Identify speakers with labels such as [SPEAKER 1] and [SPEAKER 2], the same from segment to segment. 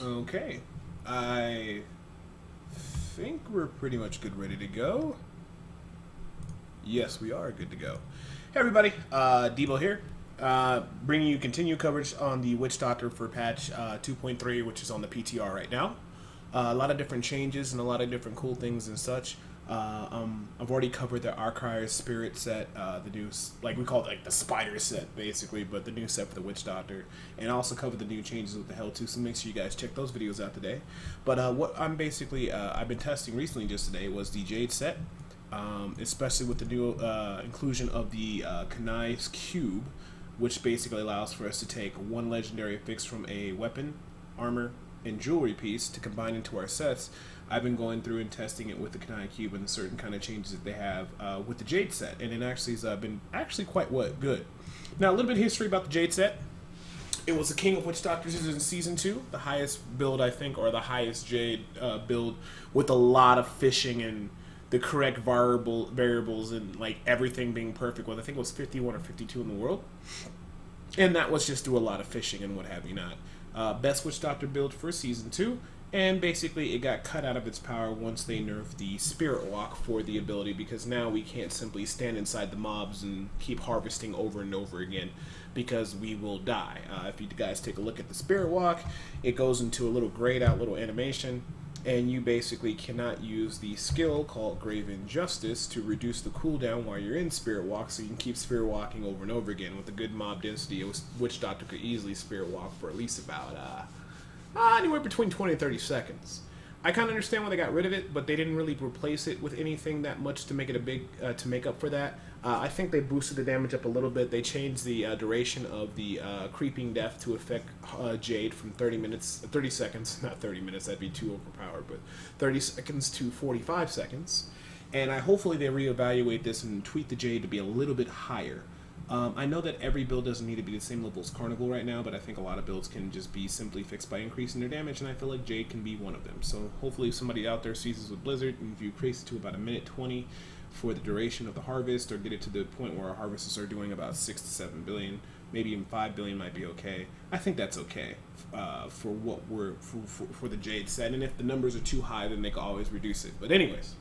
[SPEAKER 1] Okay, I think we're pretty much good, ready to go. Yes, we are good to go. Hey everybody, Debo here, bringing you continued coverage on the Witch Doctor for patch 2.3, which is on the PTR right now. A lot of different changes and a lot of different cool things and such. I've already covered the Archive Spirit set, the new, like we call it like the Spider set basically, but the new set for the Witch Doctor, and also covered the new changes with the Hell 2, so make sure you guys check those videos out today. But what I'm basically, I've been testing recently just today was the Jade set, especially with the new inclusion of the Kanai's Cube, which basically allows for us to take one legendary affix from a weapon, armor, and jewelry piece to combine into our sets. I've been going through and testing it with the Kanai Cube and certain kind of changes that they have with the Jade set, and it actually has been quite good. Now, a little bit of history about the Jade set. It was the King of Witch Doctors in Season 2, the highest build, I think, or the highest Jade build with a lot of fishing and the correct variables and like everything being perfect with, I think it was 51 or 52 in the world. And that was just through a lot of fishing and what have you not. Best Witch Doctor build for Season 2. And basically, it got cut out of its power once they nerfed the Spirit Walk for the ability, because now we can't simply stand inside the mobs and keep harvesting over and over again, because we will die. If you guys take a look at the Spirit Walk, it goes into a little grayed out little animation, and you basically cannot use the skill called Graven Justice to reduce the cooldown while you're in Spirit Walk, so you can keep Spirit Walking over and over again. With a good mob density, a Witch Doctor could easily Spirit Walk for at least about anywhere between 20 and 30 seconds. I kind of understand why they got rid of it, but they didn't really replace it with anything that much to make it a big to make up for that. I think they boosted the damage up a little bit. They changed the duration of the creeping death to affect Jade from 30 seconds, not 30 minutes, that'd be too overpowered, but 30 seconds to 45 seconds. And hopefully they reevaluate this and tweak the Jade to be a little bit higher. I know that every build doesn't need to be the same level as Carnival right now, but I think a lot of builds can just be simply fixed by increasing their damage, and I feel like Jade can be one of them. So hopefully if somebody out there sees this with Blizzard, and if you increase it to about 1:20 for the duration of the harvest, or get it to the point where our harvests are doing about 6 to 7 billion, maybe even 5 billion might be okay. I think that's okay for what we're for the Jade set, and if the numbers are too high, then they can always reduce it. But anyways.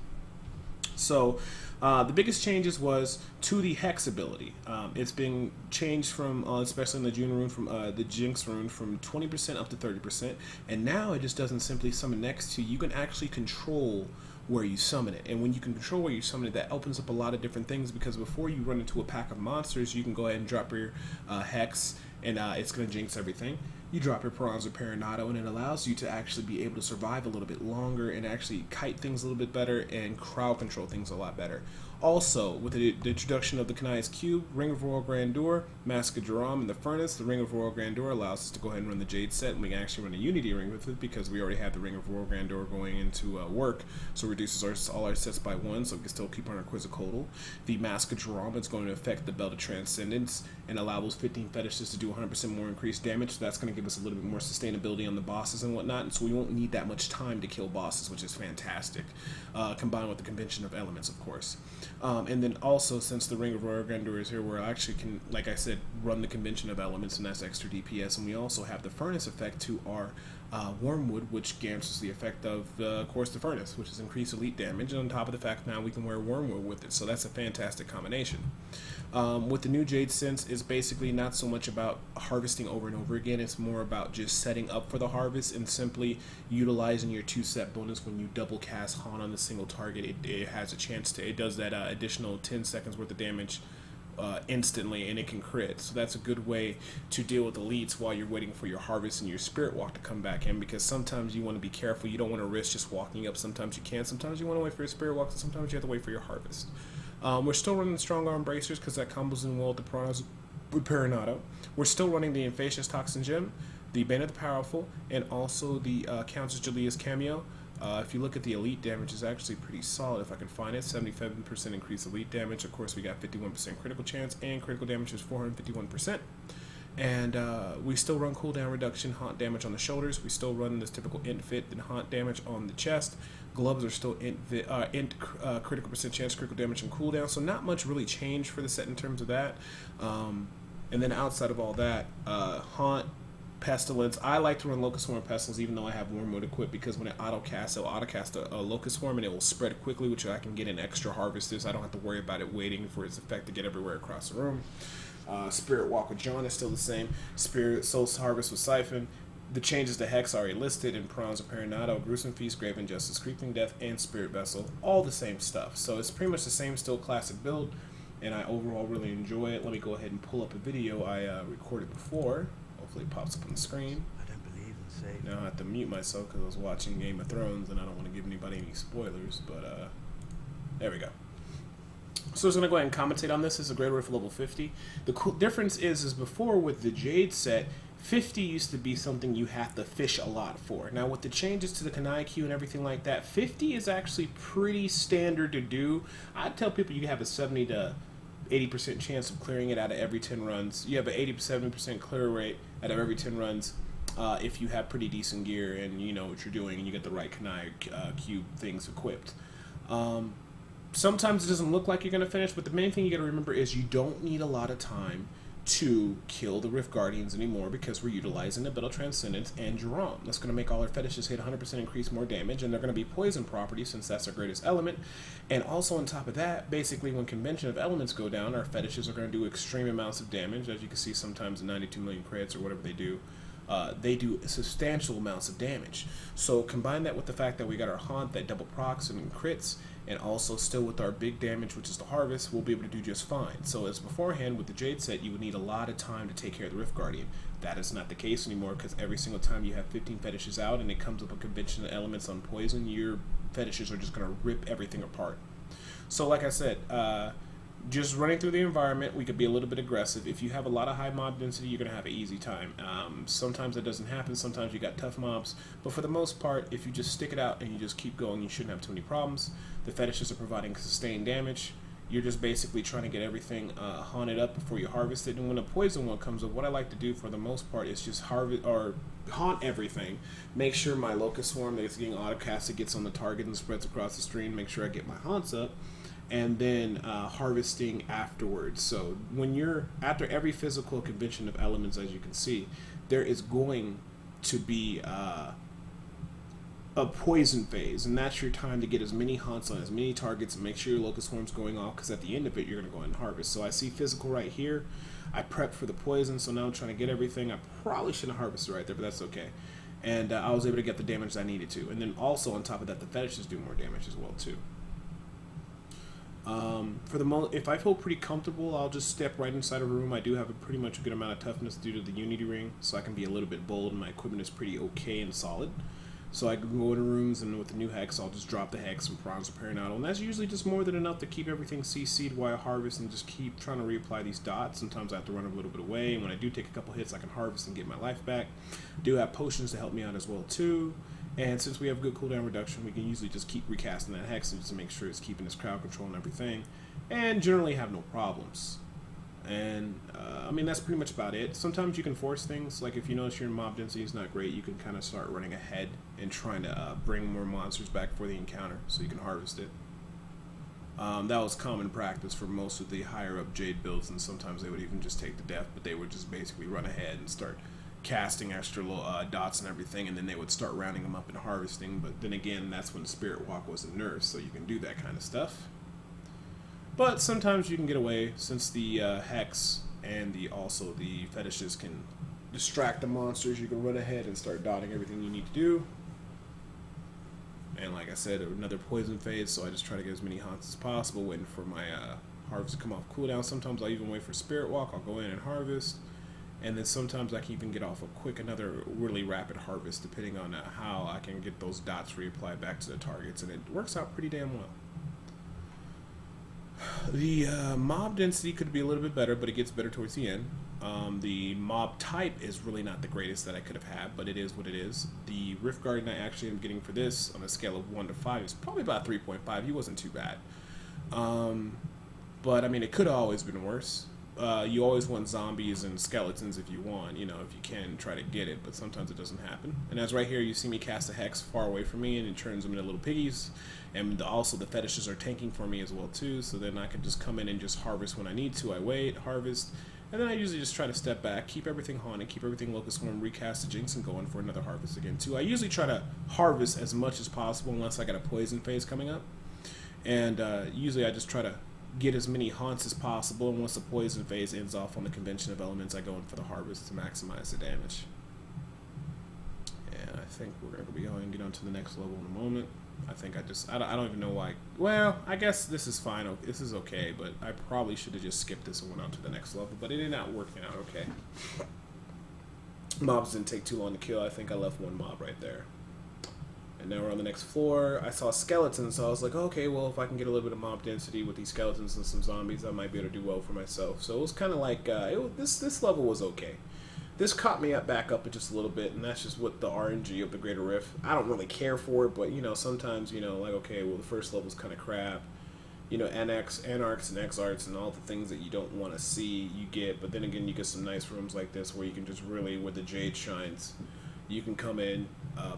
[SPEAKER 1] So the biggest changes was to the Hex ability. It's been changed from, especially in the June rune, from the Jinx rune, from 20% up to 30%. And now it just doesn't simply summon next to you. You can actually control where you summon it. And when you can control where you summon it, that opens up a lot of different things, because before you run into a pack of monsters, you can go ahead and drop your Hex, and it's going to jinx everything. You drop your Prawns or Peronato, and it allows you to actually be able to survive a little bit longer and actually kite things a little bit better and crowd control things a lot better. Also, with the introduction of the Kanai's Cube, Ring of Royal Grandeur, Mask of Jerome, and the Furnace, the Ring of Royal Grandeur allows us to go ahead and run the Jade set, and we can actually run a Unity Ring with it, because we already have the Ring of Royal Grandeur going into work, so it reduces all our sets by 1, so we can still keep on our Quizzicoatl. The Mask of Jerome is going to affect the Belt of Transcendence and allow those 15 fetishes to do 100% more increased damage, so that's going to give us a little bit more sustainability on the bosses and whatnot, and so we won't need that much time to kill bosses, which is fantastic, combined with the Convention of Elements, of course. And then also, since the Ring of Royal Grandeur is here, we actually can, like I said, run the Convention of Elements, and that's extra DPS, and we also have the Furnace effect to our Wormwood, which guarantees the effect of, course, the Furnace, which is increased elite damage, and on top of the fact now we can wear Wormwood with it, so that's a fantastic combination. With the new Jade Sense, it's basically not so much about harvesting over and over again, it's more about just setting up for the harvest and simply utilizing your 2-set bonus. When you double cast Haunt on a single target, it has a chance to, it does that additional 10 seconds worth of damage instantly, and it can crit. So that's a good way to deal with elites while you're waiting for your harvest and your Spirit Walk to come back in, because sometimes you want to be careful. You don't want to risk just walking up. Sometimes you can. Sometimes you want to wait for your Spirit Walk, and sometimes you have to wait for your harvest. We're still running the Strong Arm Bracers, because that combos in well with the Prawns with Peronato. We're still running the Infectious Toxin Gem, the Bane of the Powerful, and also the Countess Julia's Cameo. If you look at the elite damage, it's actually pretty solid if I can find it. 77% increased elite damage. Of course, we got 51% critical chance, and critical damage is 451%. And we still run cooldown reduction, haunt damage on the shoulders. We still run this typical int fit and haunt damage on the chest. Gloves are still critical percent chance, critical damage, and cooldown. So not much really changed for the set in terms of that. And then outside of all that, haunt Pestilence. I like to run Locust Swarm Pestilence even though I have War Mode equipped, because when it auto-casts, it'll auto-cast a Locust Swarm and it will spread quickly, which I can get an extra Harvesters. I don't have to worry about it waiting for its effect to get everywhere across the room. Spirit Walk with John is still the same. Spirit Soul Harvest with Siphon. The changes to Hex are already listed in Prawns of Perinato, Gruesome Feast, Grave Injustice, Creeping Death, and Spirit Vessel. All the same stuff. So it's pretty much the same still classic build, and I overall really enjoy it. Let me go ahead and pull up a video I recorded before. Hopefully it pops up on the screen.
[SPEAKER 2] I don't believe in saving.
[SPEAKER 1] Now I have to mute myself because I was watching Game of Thrones and I don't want to give anybody any spoilers, but there we go. So I was going to go ahead and commentate on this. This is a great order for level 50. The cool difference is before with the Jade set, 50 used to be something you have to fish a lot for. Now with the changes to the Kanai queue and everything like that, 50 is actually pretty standard to do. I'd tell people you have a 70 to 80% chance of clearing it out of every 10 runs. You have an 80-70% clear rate out of every 10 runs if you have pretty decent gear and you know what you're doing and you get the right Kanai cube things equipped. Sometimes it doesn't look like you're going to finish, but the main thing you got to remember is you don't need a lot of time to kill the Rift Guardians anymore, because we're utilizing the Battle Transcendence and Jerome. That's going to make all our fetishes hit 100% increase more damage, and they're going to be poison properties since that's our greatest element. And also on top of that, basically when Convention of Elements go down, our fetishes are going to do extreme amounts of damage. As you can see, sometimes the 92 million crits or whatever they do substantial amounts of damage. So combine that with the fact that we got our Haunt that double procs and crits, and also still with our big damage, which is the Harvest, we'll be able to do just fine. So as beforehand with the Jade set, you would need a lot of time to take care of the Rift Guardian. That is not the case anymore, because every single time you have 15 fetishes out and it comes up with Convention of Elements on poison, your fetishes are just going to rip everything apart. So like I said, just running through the environment, we could be a little bit aggressive. If you have a lot of high mob density, you're going to have an easy time. Sometimes that doesn't happen. Sometimes you got tough mobs. But for the most part, if you just stick it out and you just keep going, you shouldn't have too many problems. The fetishes are providing sustained damage. You're just basically trying to get everything haunted up before you harvest it. And when a poison one comes up, what I like to do for the most part is just harvest or haunt everything. Make sure my Locust Swarm that's getting auto-casted gets on the target and spreads across the stream. Make sure I get my haunts up. And then harvesting afterwards. So when you're after every physical Convention of Elements, as you can see, there is going to be a poison phase, and that's your time to get as many haunts on as many targets and make sure your Locust Swarm's going off, because at the end of it you're going to go ahead and harvest. So I see physical right here. I prepped for the poison, so now I'm trying to get everything. I probably shouldn't have harvested right there, but that's okay. And I was able to get the damage I needed to. And then also on top of that, the fetishes do more damage as well too. For the moment, if I feel pretty comfortable, I'll just step right inside a room. I do have a pretty much a good amount of toughness due to the Unity Ring, so I can be a little bit bold, and my equipment is pretty okay and solid. So I can go into rooms, and with the new Hex, I'll just drop the Hex and Prawns of Perinato, and that's usually just more than enough to keep everything CC'd while I harvest and just keep trying to reapply these dots. Sometimes I have to run a little bit away, and when I do take a couple hits, I can harvest and get my life back. I do have potions to help me out as well too. And since we have good cooldown reduction, we can usually just keep recasting that Hex and just to make sure it's keeping its crowd control and everything, and generally have no problems. And I mean, that's pretty much about it. Sometimes you can force things, like if you notice your mob density is not great, you can kind of start running ahead and trying to bring more monsters back for the encounter so you can harvest it. That was common practice for most of the higher up Jade builds, and sometimes they would even just take the death, but they would just basically run ahead and start casting extra dots and everything, and then they would start rounding them up and harvesting. But then again, that's when Spirit Walk wasn't nerfed, so you can do that kind of stuff. But sometimes you can get away, since the Hex and also the fetishes can distract the monsters. You can run ahead and start dotting everything you need to do. And like I said, another poison phase, so I just try to get as many haunts as possible, waiting for my harvest to come off cooldown. Sometimes I'll even wait for Spirit Walk. I'll go in and harvest. And then sometimes I can even get off another really rapid harvest, depending on how I can get those dots reapplied back to the targets, and it works out pretty damn well. The mob density could be a little bit better, but it gets better towards the end. The mob type is really not the greatest that I could have had, but it is what it is. The Rift Guardian I actually am getting for this, on a scale of 1 to 5, is probably about 3.5. He wasn't too bad. But I mean, it could have always been worse. You always want zombies and skeletons if you want, if you can try to get it, but sometimes it doesn't happen. And as right here, you see me cast a Hex far away from me, and it turns them into little piggies. And also the fetishes are tanking for me as well too, so then I can just come in and just harvest when I need to. I wait, harvest, And then I usually just try to step back, keep everything haunted, keep everything Locust Swarm, recast the Jinx, and go in for another harvest again too. I usually try to harvest as much as possible unless I got a poison phase coming up. And usually I just try to get as many haunts as possible, and once the poison phase ends off on the convention of elements, I go in for the harvest to maximize the damage. And I think we're going to be going and get on to the next level in a moment. I think I don't even know why. Well, I guess this is fine. This is okay, but I probably should have just skipped this and went on to the next level, but it ended up working out okay. Mobs didn't take too long to kill. I think I left one mob right there. And now we're on the next floor. I saw skeletons, so I was like, okay, well, if I can get a little bit of mob density with these skeletons and some zombies, I might be able to do well for myself. So it was kind of like, this level was okay. This caught me back up just a little bit, and that's just what the RNG of the Greater Rift. I don't really care for it, but, you know, sometimes, you know, like, okay, well, the first level's kind of crap. You know, anarchs and exarchs and all the things that you don't want to see, you get. But then again, you get some nice rooms like this where you can just really, where the Jade shines, you can come in,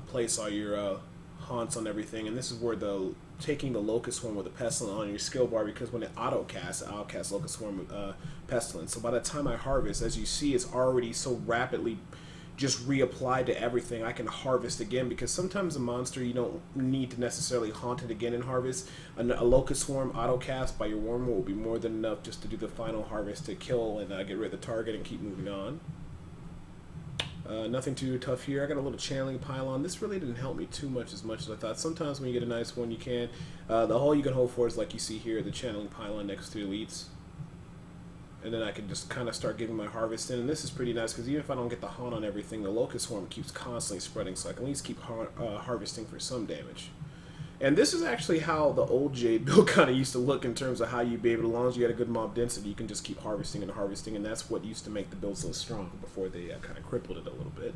[SPEAKER 1] place all your haunts on everything, and this is where taking the Locust Swarm with the Pestilence on your skill bar, because when it auto-casts, I'll cast Locust Swarm with Pestilence. So by the time I harvest, as you see, it's already so rapidly just reapplied to everything. I can harvest again, because sometimes a monster you don't need to necessarily haunt it again and harvest. A Locust Swarm auto-cast by your Worm will be more than enough just to do the final harvest to kill and get rid of the target and keep moving on. Nothing too tough here. I got a little channeling pylon. This really didn't help me too much as I thought. Sometimes when you get a nice one, you can. The hole you can hold for is like you see here, the channeling pylon next to elites. And then I can just kind of start getting my harvest in. And this is pretty nice because even if I don't get the haunt on everything, the Locust Swarm keeps constantly spreading, so I can at least keep harvesting for some damage. And this is actually how the old Jade build kind of used to look in terms of how you'd be able to, as long as you had a good mob density, you can just keep harvesting and harvesting, and that's what used to make the build so strong before they kind of crippled it a little bit.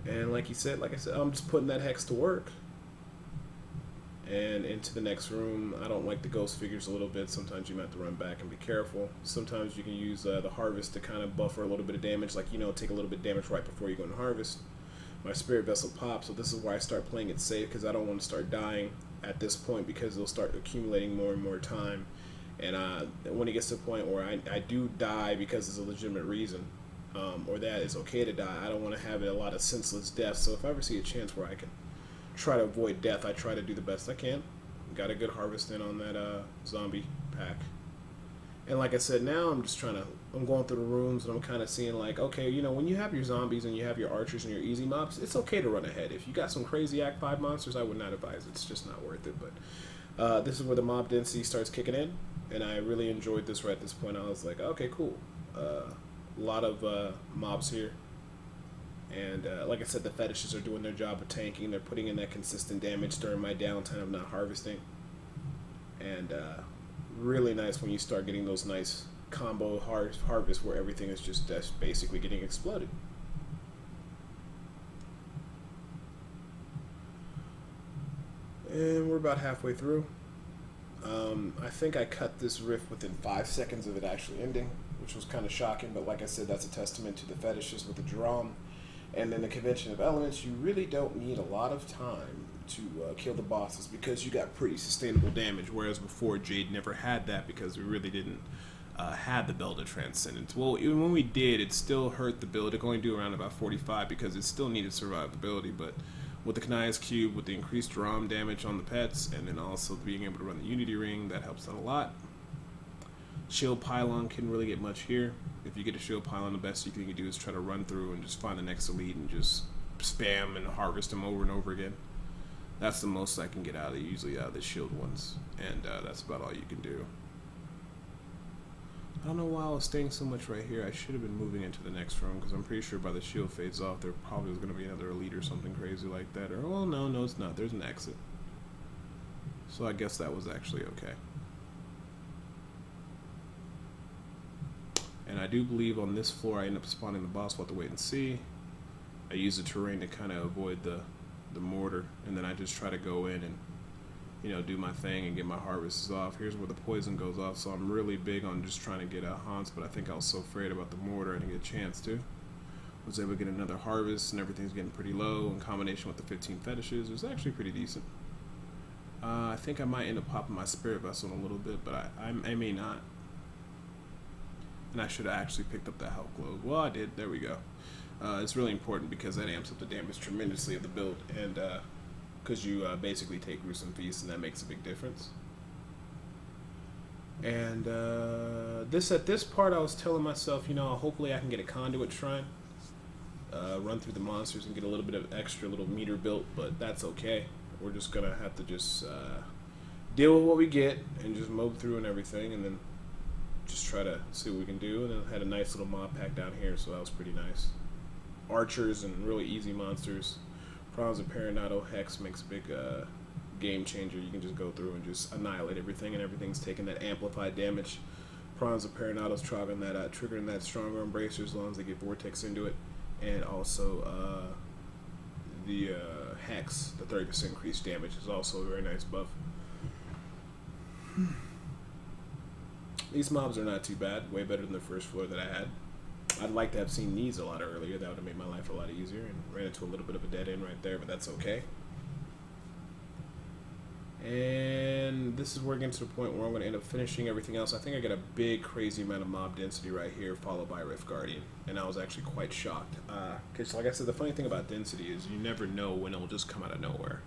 [SPEAKER 1] And like I said, I'm just putting that hex to work. And into the next room. I don't like the ghost figures a little bit. Sometimes you might have to run back and be careful. Sometimes you can use the harvest to kind of buffer a little bit of damage, like, you know, take a little bit of damage right before you go and harvest. My spirit vessel pops, so this is why I start playing it safe, because I don't want to start dying at this point, because it'll start accumulating more and more time. And when it gets to the point where I do die because it's a legitimate reason, or that it's okay to die, I don't want to have a lot of senseless deaths. So if I ever see a chance where I can try to avoid death, I try to do the best I can. Got a good harvest in on that zombie pack. And like I said, now I'm going through the rooms, and I'm kind of seeing, like, okay, you know, when you have your zombies and you have your archers and your easy mobs, it's okay to run ahead. If you got some crazy Act 5 monsters, I would not advise it. It's just not worth it. But this is where the mob density starts kicking in, and I really enjoyed this right at this point. I was like, okay, cool. A lot of mobs here. And like I said, the fetishes are doing their job of tanking. They're putting in that consistent damage during my downtime of not harvesting. And really nice when you start getting those nice combo harvests where everything is just basically getting exploded. And we're about halfway through. I think I cut this rift within 5 seconds of it actually ending, which was kind of shocking, but like I said, that's a testament to the fetishes with the drum. And then the convention of elements, you really don't need a lot of time to kill the bosses, because you got pretty sustainable damage, whereas before Jade never had that, because we really didn't have the Belt of Transcendence. Well, even when we did, it still hurt the build. It could only do around about 45 because it still needed survivability, but with the Kania's Cube, with the increased ROM damage on the pets, and then also being able to run the Unity Ring, that helps out a lot. Shield Pylon couldn't really get much here. If you get a Shield Pylon, the best you can do is try to run through and just find the next elite and just spam and harvest them over and over again. That's the most I can get out of the shield ones, and that's about all you can do. I don't know why I was staying so much right here. I should have been moving into the next room, because I'm pretty sure by the shield fades off, there probably was going to be another elite or something crazy like that. Or, well, no, it's not. There's an exit. So I guess that was actually okay. And I do believe on this floor I end up spawning the boss. We'll have to wait and see. I use the terrain to kind of avoid the mortar, and then I just try to go in and, you know, do my thing and get my harvests off. Here's where the poison goes off, so I'm really big on just trying to get haunts, but I think I was so afraid about the mortar I didn't get a chance to. Was able to get another harvest, and everything's getting pretty low. In combination with the 15 fetishes, it was actually pretty decent. I think I might end up popping my spirit vessel in a little bit, but I may not. And I should have actually picked up that health globe. Well, I did. There we go. It's really important because that amps up the damage tremendously of the build, and because you basically take gruesome feast, and that makes a big difference. And at this part, I was telling myself, you know, hopefully I can get a conduit shrine, run through the monsters, and get a little bit of extra little meter built, but that's okay. We're just gonna have to just deal with what we get and just mow through and everything, and then just try to see what we can do. And then I had a nice little mob pack down here, so that was pretty nice. Archers and really easy monsters. Problems of Paranado Hex makes a big game changer. You can just go through and just annihilate everything, and everything's taking that amplified damage. Prawns of Paranado's triggering that stronger embracer as long as they get vortex into it, and also the Hex, the 30% increased damage, is also a very nice buff. These mobs are not too bad, way better than the first floor that I had. I'd like to have seen these a lot earlier. That would have made my life a lot easier, and ran into a little bit of a dead end right there, but that's okay. And this is where we're getting to the point where I'm going to end up finishing everything else. I think I got a big, crazy amount of mob density right here, followed by Rift Guardian, and I was actually quite shocked. Because, like I said, the funny thing about density is you never know when it'll just come out of nowhere.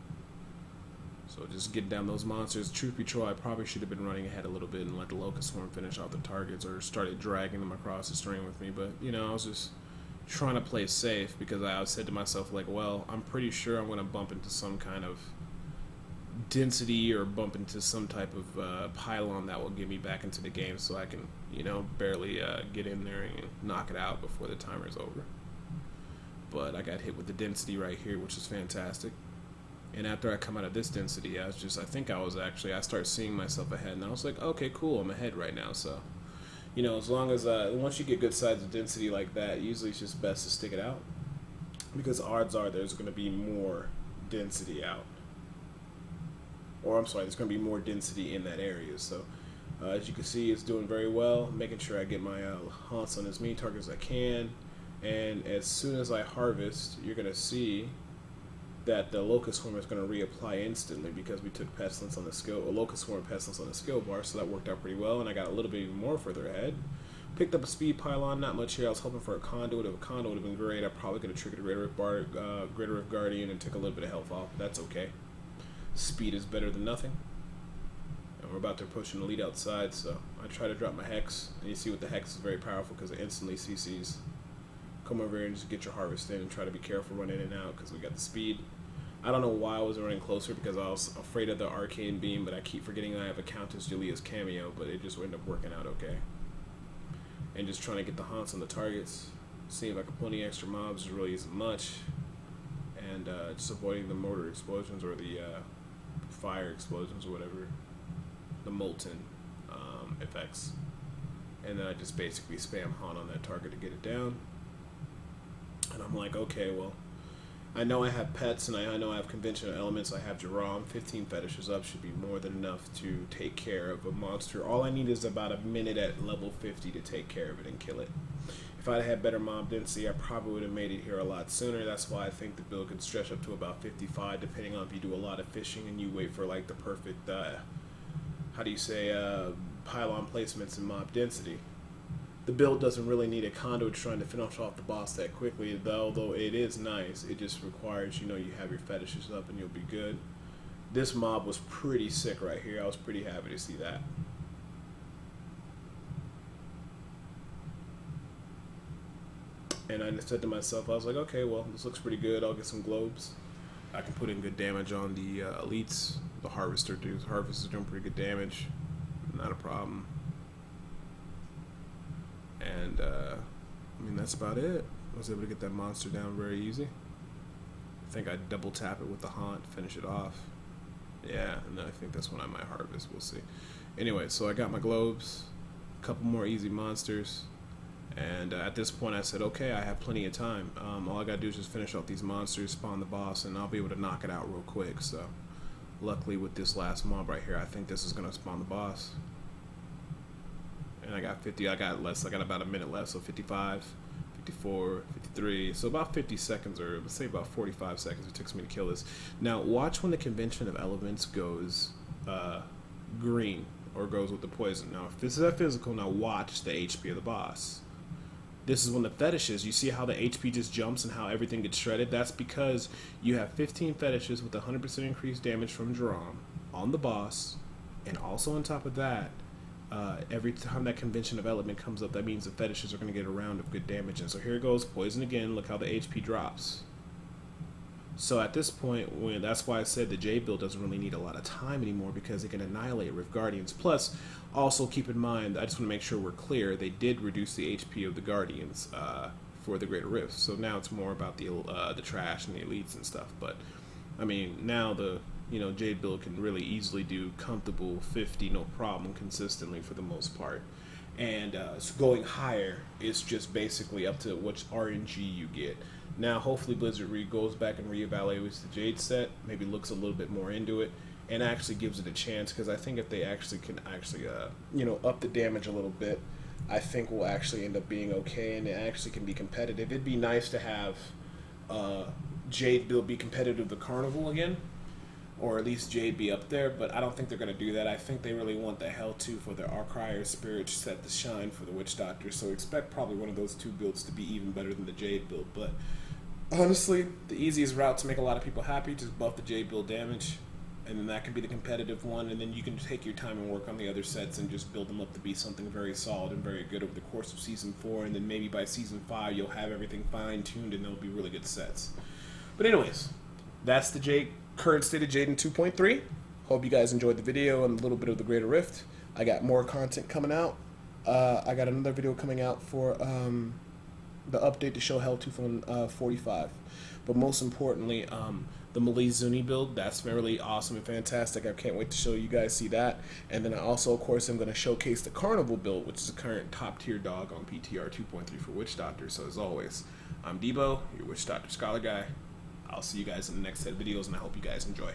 [SPEAKER 1] So just getting down those monsters. Truth be told, I probably should have been running ahead a little bit and let the Locust Swarm finish off the targets, or started dragging them across the string with me. But, you know, I was just trying to play safe, because I said to myself, like, well, I'm pretty sure I'm going to bump into some kind of density or bump into some type of pylon that will get me back into the game, so I can, you know, barely get in there and knock it out before the timer's over. But I got hit with the density right here, which is fantastic. And after I come out of this density, I started seeing myself ahead, and I was like, okay, cool, I'm ahead right now. So, you know, as long as, once you get good sides of density like that, usually it's just best to stick it out, because odds are there's going to be more density out. Or, I'm sorry, there's going to be more density in that area. So, as you can see, it's doing very well, making sure I get my haunts on as many targets as I can. And as soon as I harvest, you're going to see that the Locust Swarm is going to reapply instantly, because we took Pestilence on the skill, or Locust Swarm Pestilence on the skill bar, so that worked out pretty well, and I got a little bit even more further ahead. Picked up a speed pylon, not much here. I was hoping for a conduit. If a conduit would have been great, I probably could have triggered a Greater Rift Guardian and took a little bit of health off. That's okay. Speed is better than nothing. And we're about to push an elite outside, so I try to drop my Hex, and you see with the Hex is very powerful because it instantly CCs. Come over here and just get your harvest in, and try to be careful running in and out, because we got the speed. I don't know why I wasn't running closer, because I was afraid of the Arcane Beam, but I keep forgetting that I have a Countess Julia's cameo, but it just ended up working out okay. And just trying to get the haunts on the targets, seeing if I can pull any extra mobs really isn't much, and just avoiding the mortar explosions or the fire explosions or whatever, the molten effects. And then I just basically spam haunt on that target to get it down. And I'm like, okay, well, I know I have pets, and I know I have conventional elements. I have Jerome. 15 fetishes up should be more than enough to take care of a monster. All I need is about a minute at level 50 to take care of it and kill it. If I had better mob density, I probably would have made it here a lot sooner. That's why I think the build could stretch up to about 55, depending on if you do a lot of fishing and you wait for like the perfect, pylon placements and mob density. The build doesn't really need a conduit shrine to finish off the boss that quickly, although it is nice. It just requires, you know, you have your fetishes up and you'll be good. This mob was pretty sick right here. I was pretty happy to see that. And I said to myself, I was like, okay, well, this looks pretty good. I'll get some globes. I can put in good damage on the elites. The harvester dudes. Harvesters doing pretty good damage. Not a problem. And, I mean, that's about it. I was able to get that monster down very easy. I think I double tap it with the haunt, finish it off. Yeah, and then I think that's when I might harvest. We'll see. Anyway, so I got my globes, a couple more easy monsters, and at this point I said, okay, I have plenty of time. All I gotta do is just finish off these monsters, spawn the boss, and I'll be able to knock it out real quick. So, luckily with this last mob right here, I think this is gonna spawn the boss. And I got 50, I got about a minute left, so 55, 54, 53, so about 50 seconds, or let's say about 45 seconds it takes me to kill this. Now, watch when the convention of elements goes green. or goes with the poison. Now, if this is a physical, now watch the HP of the boss. This is when the fetishes, you see how the HP just jumps and how everything gets shredded? That's because you have 15 fetishes with 100% increased damage from Jerome on the boss, and also on top of that, every time that convention of element comes up, that means the fetishes are going to get a round of good damage. And so here it goes, poison again, look how the HP drops. So at this point, that's why I said the Jade build doesn't really need a lot of time anymore, because it can annihilate Rift Guardians. Plus, also keep in mind, I just want to make sure we're clear, they did reduce the HP of the Guardians for the Greater Rift. So now it's more about the trash and the elites and stuff. But I mean, now the Jade build can really easily do comfortable 50, no problem, consistently for the most part. And going higher is just basically up to which RNG you get. Now, hopefully Blizzard goes back and reevaluates the Jade set, maybe looks a little bit more into it, and actually gives it a chance, because I think if they actually can up the damage a little bit, I think we'll actually end up being okay, and it actually can be competitive. It'd be nice to have Jade build be competitive with Carnival again, or at least Jade be up there, but I don't think they're going to do that. I think they really want the Hell 2 for their Arcrier Spirit set to shine for the Witch Doctor, so expect probably one of those two builds to be even better than the Jade build. But honestly, the easiest route to make a lot of people happy, just buff the Jade build damage, and then that can be the competitive one, and then you can take your time and work on the other sets and just build them up to be something very solid and very good over the course of Season 4, and then maybe by Season 5 you'll have everything fine-tuned and they'll be really good sets. But anyways, that's the current state of Jade in 2.3. Hope you guys enjoyed the video and a little bit of the Greater Rift. I got more content coming out. I got another video coming out for the update to show Hell 2 from 45. But most importantly, the Melee Zuni build, that's really awesome and fantastic. I can't wait to show you guys see that. And then I also, of course, am going to showcase the Carnival build, which is the current top tier dog on PTR 2.3 for Witch Doctor. So as always, I'm Debo, your Witch Doctor Scholar Guy. I'll see you guys in the next set of videos, and I hope you guys enjoy.